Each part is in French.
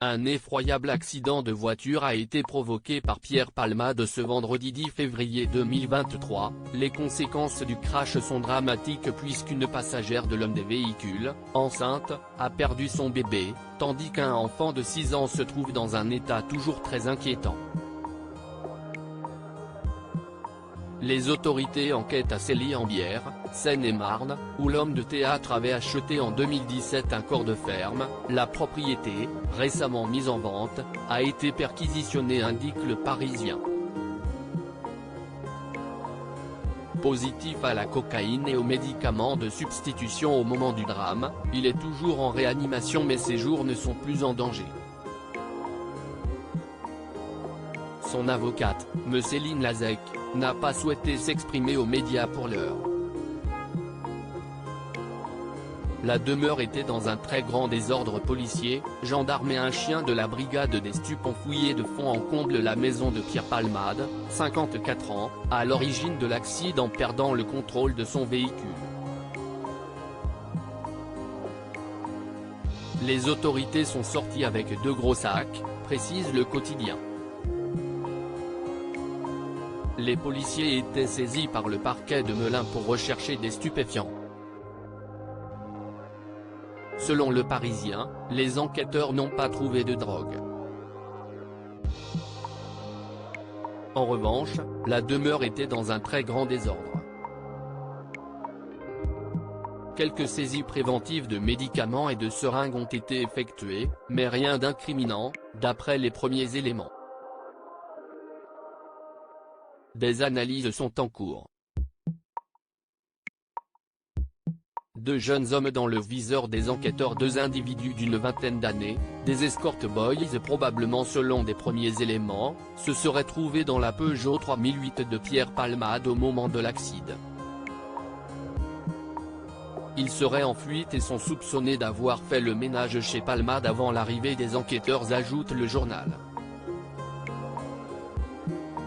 Un effroyable accident de voiture a été provoqué par Pierre Palmade ce vendredi 10 février 2023, les conséquences du crash sont dramatiques puisqu'une passagère de l'un des véhicules, enceinte, a perdu son bébé, tandis qu'un enfant de 6 ans se trouve dans un état toujours très inquiétant. Les autorités enquêtent à Célie-en-Bière, Seine-et-Marne, où l'homme de théâtre avait acheté en 2017 un corps de ferme. La propriété, récemment mise en vente, a été perquisitionnée, indique Le Parisien. Positif à la cocaïne et aux médicaments de substitution au moment du drame, il est toujours en réanimation mais ses jours ne sont plus en danger. Son avocate, Me Céline Lazec, n'a pas souhaité s'exprimer aux médias pour l'heure. La demeure était dans un très grand désordre policier, gendarmes et un chien de la brigade des stupes ont fouillé de fond en comble la maison de Pierre Palmade, 54 ans, à l'origine de l'accident perdant le contrôle de son véhicule. Les autorités sont sorties avec 2 gros sacs, précise Le Quotidien. Les policiers étaient saisis par le parquet de Melun pour rechercher des stupéfiants. Selon Le Parisien, les enquêteurs n'ont pas trouvé de drogue. En revanche, la demeure était dans un très grand désordre. Quelques saisies préventives de médicaments et de seringues ont été effectuées, mais rien d'incriminant, d'après les premiers éléments. Des analyses sont en cours. 2 jeunes hommes dans le viseur des enquêteurs, 2 individus d'une vingtaine d'années, des escort boys probablement selon des premiers éléments, se seraient trouvés dans la Peugeot 3008 de Pierre Palmade au moment de l'accident. Ils seraient en fuite et sont soupçonnés d'avoir fait le ménage chez Palmade avant l'arrivée des enquêteurs, ajoute le journal.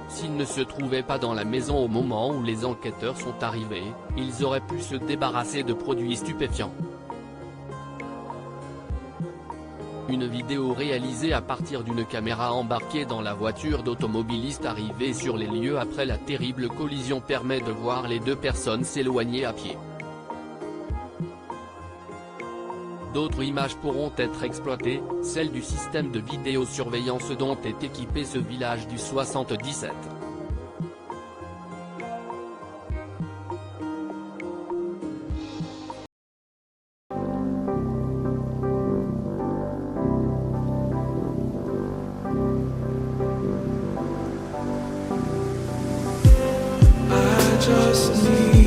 S'ils ne se trouvaient pas dans la maison au moment où les enquêteurs sont arrivés, ils auraient pu se débarrasser de produits stupéfiants. Une vidéo réalisée à partir d'une caméra embarquée dans la voiture d'automobilistes arrivés sur les lieux après la terrible collision permet de voir les 2 personnes s'éloigner à pied. D'autres images pourront être exploitées, celles du système de vidéosurveillance dont est équipé ce village du 77. I just need